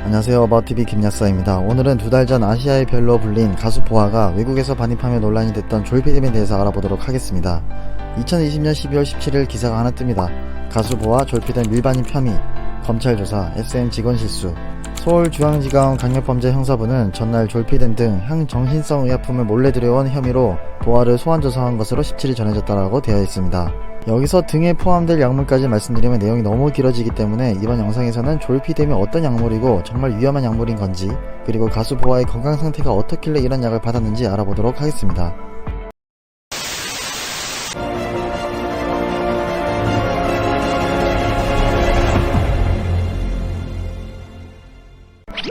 안녕하세요. 어바웃TV 김약사입니다. 오늘은 2달 전 아시아의 별로 불린 가수 보아가 외국에서 반입하며 논란이 됐던 졸피뎀에 대해서 알아보도록 하겠습니다. 2020년 12월 17일 기사가 하나 뜹니다. 가수 보아 졸피뎀 밀반입 혐의, 검찰 조사, SM 직원 실수. 서울중앙지검 강력범죄 형사부는 전날 졸피뎀 등 향정신성 의약품을 몰래 들여온 혐의로 보아를 소환 조사한 것으로 17일 전해졌다라고 되어 있습니다. 여기서 등에 포함될 약물까지 말씀드리면 내용이 너무 길어지기 때문에 이번 영상에서는 졸피뎀이 어떤 약물이고 정말 위험한 약물인 건지, 그리고 가수 보아의 건강 상태가 어떻길래 이런 약을 받았는지 알아보도록 하겠습니다.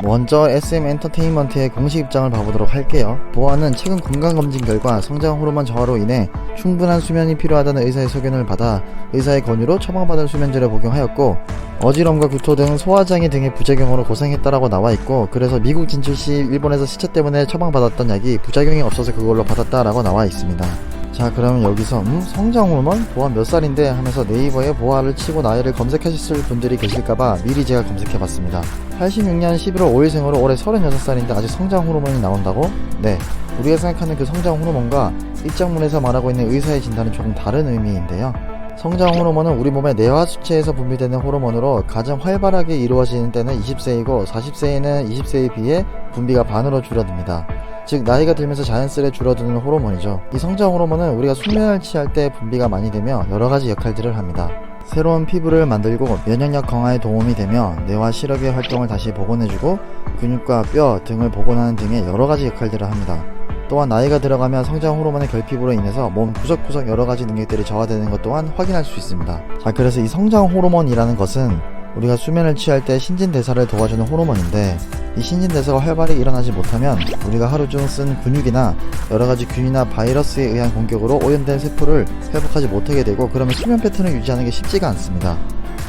먼저 SM 엔터테인먼트의 공식 입장을 봐보도록 할게요. 보아는 최근 건강검진 결과 성장 호르몬 저하로 인해 충분한 수면이 필요하다는 의사의 소견을 받아 의사의 권유로 처방받은 수면제를 복용하였고, 어지럼과 구토 등 소화장애 등의 부작용으로 고생했다라고 나와있고, 그래서 미국 진출 시 일본에서 시차 때문에 처방받았던 약이 부작용이 없어서 그걸로 받았다라고 나와있습니다. 자, 그러면 여기서 성장호르몬? 보아 몇 살인데? 하면서 네이버에 보아를 치고 나이를 검색하셨을 분들이 계실까봐 미리 제가 검색해봤습니다. 86년 11월 5일생으로 올해 36살인데 아직 성장호르몬이 나온다고? 네, 우리가 생각하는 그 성장호르몬과 입장문에서 말하고 있는 의사의 진단은 조금 다른 의미인데요. 성장호르몬은 우리 몸의 뇌하수체에서 분비되는 호르몬으로 가장 활발하게 이루어지는 때는 20세이고 40세에는 20세에 비해 분비가 반으로 줄어듭니다. 즉 나이가 들면서 자연스레 줄어드는 호르몬이죠. 이 성장 호르몬은 우리가 숙면을 취할 때 분비가 많이 되며 여러가지 역할들을 합니다. 새로운 피부를 만들고 면역력 강화에 도움이 되며 뇌와 시력의 활동을 다시 복원해주고 근육과 뼈 등을 복원하는 등의 여러가지 역할들을 합니다. 또한 나이가 들어가면 성장 호르몬의 결핍으로 인해서 몸 구석구석 여러가지 능력들이 저하되는 것 또한 확인할 수 있습니다. 자, 그래서 이 성장 호르몬이라는 것은 우리가 수면을 취할 때 신진대사를 도와주는 호르몬인데, 이 신진대사가 활발히 일어나지 못하면 우리가 하루 중 쓴 근육이나 여러가지 균이나 바이러스에 의한 공격으로 오염된 세포를 회복하지 못하게 되고, 그러면 수면 패턴을 유지하는 게 쉽지가 않습니다.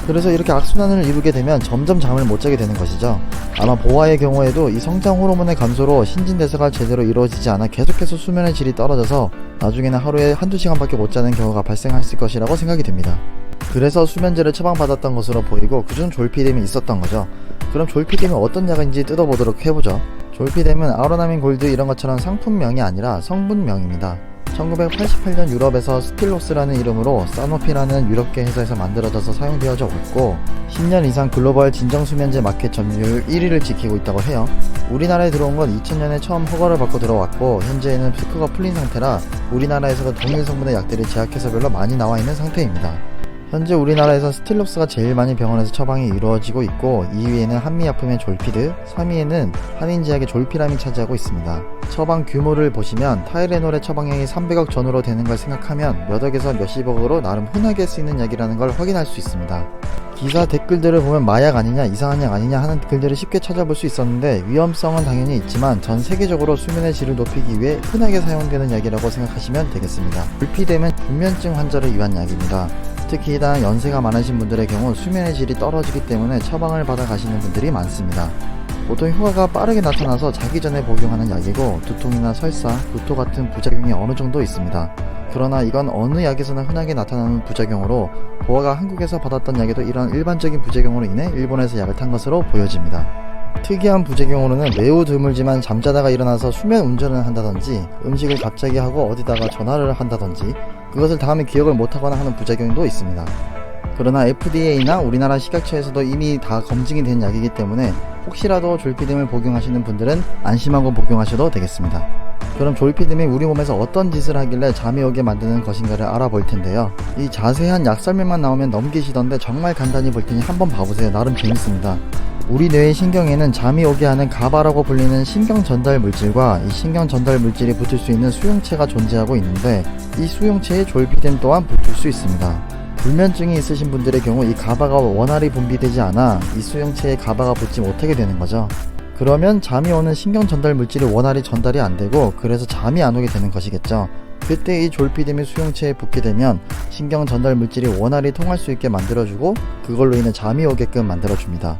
그래서 이렇게 악순환을 이루게 되면 점점 잠을 못 자게 되는 것이죠. 아마 보아의 경우에도 이 성장 호르몬의 감소로 신진대사가 제대로 이루어지지 않아 계속해서 수면의 질이 떨어져서 나중에는 하루에 한두 시간밖에 못 자는 경우가 발생했을 것이라고 생각이 됩니다. 그래서 수면제를 처방받았던 것으로 보이고 그중 졸피뎀이 있었던 거죠. 그럼 졸피뎀이 어떤 약인지 뜯어보도록 해보죠. 졸피뎀은 아로나민 골드 이런 것처럼 상품명이 아니라 성분명입니다. 1988년 유럽에서 스틸록스라는 이름으로 사노피라는 유럽계 회사에서 만들어져서 사용되어져 왔고, 10년 이상 글로벌 진정수면제 마켓 점유율 1위를 지키고 있다고 해요. 우리나라에 들어온 건 2000년에 처음 허가를 받고 들어왔고, 현재에는 스크가 풀린 상태라 우리나라에서도 동일 성분의 약들이 제약회사별로 많이 나와 있는 상태입니다. 현재 우리나라에선 스틸록스가 제일 많이 병원에서 처방이 이루어지고 있고, 2위에는 한미약품의 졸피드, 3위에는 한인제약의 졸피람이 차지하고 있습니다. 처방 규모를 보시면 타이레놀의 처방량이 300억 전후로 되는 걸 생각하면 몇 억에서 몇십억으로 나름 흔하게 쓰이는 약이라는 걸 확인할 수 있습니다. 기사 댓글들을 보면 마약 아니냐, 이상한 약 아니냐 하는 글들을 쉽게 찾아볼 수 있었는데, 위험성은 당연히 있지만 전 세계적으로 수면의 질을 높이기 위해 흔하게 사용되는 약이라고 생각하시면 되겠습니다. 졸피뎀은 불면증 환자를 위한 약입니다. 특히 해당 연세가 많으신 분들의 경우 수면의 질이 떨어지기 때문에 처방을 받아 가시는 분들이 많습니다. 보통 효과가 빠르게 나타나서 자기 전에 복용하는 약이고, 두통이나 설사, 구토 같은 부작용이 어느 정도 있습니다. 그러나 이건 어느 약에서나 흔하게 나타나는 부작용으로, 보아가 한국에서 받았던 약에도 이런 일반적인 부작용으로 인해 일본에서 약을 탄 것으로 보여집니다. 특이한 부작용으로는 매우 드물지만 잠자다가 일어나서 수면 운전을 한다든지, 음식을 갑자기 하고 어디다가 전화를 한다든지, 그것을 다음에 기억을 못하거나 하는 부작용도 있습니다. 그러나 FDA나 우리나라 식약처에서도 이미 다 검증이 된 약이기 때문에 혹시라도 졸피뎀을 복용하시는 분들은 안심하고 복용하셔도 되겠습니다. 그럼 졸피뎀이 우리 몸에서 어떤 짓을 하길래 잠이 오게 만드는 것인가를 알아볼 텐데요. 이 자세한 약 설명만 나오면 넘기시던데 정말 간단히 볼 테니 한번 봐보세요. 나름 재밌습니다. 우리 뇌의 신경에는 잠이 오게 하는 가바라고 불리는 신경 전달 물질과 이 신경 전달 물질이 붙을 수 있는 수용체가 존재하고 있는데, 이 수용체에 졸피뎀 또한 붙을 수 있습니다. 불면증이 있으신 분들의 경우 이 가바가 원활히 분비되지 않아 이 수용체에 가바가 붙지 못하게 되는 거죠. 그러면 잠이 오는 신경 전달 물질이 원활히 전달이 안 되고, 그래서 잠이 안 오게 되는 것이겠죠. 그때 이 졸피뎀이 수용체에 붙게 되면 신경 전달 물질이 원활히 통할 수 있게 만들어주고, 그걸로 인해 잠이 오게끔 만들어줍니다.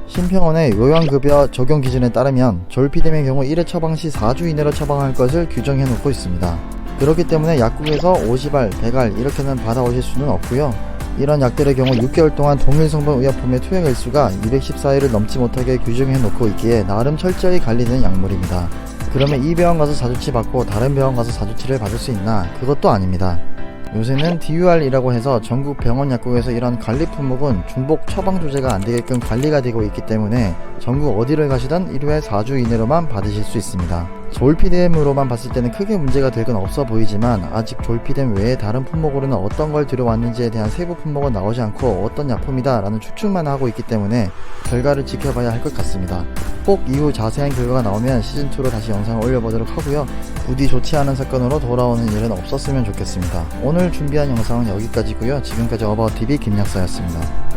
심평원의 요양급여 적용 기준에 따르면 졸피뎀의 경우 1회 처방 시 4주 이내로 처방할 것을 규정해 놓고 있습니다. 그렇기 때문에 약국에서 50알, 100알 이렇게는 받아오실 수는 없고요. 이런 약들의 경우 6개월 동안 동일 성분 의약품의 투여 일수가 214일을 넘지 못하게 규정해 놓고 있기에 나름 철저히 관리되는 약물입니다. 그러면 이 병원 가서 사주치 받고 다른 병원 가서 사주치를 받을 수 있나? 그것도 아닙니다. 요새는 DUR이라고 해서 전국 병원 약국에서 이런 관리 품목은 중복 처방 조제가 안되게끔 관리가 되고 있기 때문에 전국 어디를 가시든 1회 4주 이내로만 받으실 수 있습니다. 졸피뎀으로만 봤을 때는 크게 문제가 될 건 없어 보이지만 아직 졸피뎀 외에 다른 품목으로는 어떤 걸 들여왔는지에 대한 세부 품목은 나오지 않고 어떤 약품이다 라는 추측만 하고 있기 때문에 결과를 지켜봐야 할 것 같습니다. 꼭 이후 자세한 결과가 나오면 시즌2로 다시 영상을 올려보도록 하고요. 부디 좋지 않은 사건으로 돌아오는 일은 없었으면 좋겠습니다. 오늘 준비한 영상은 여기까지고요. 지금까지 어바웃TV 김약사였습니다.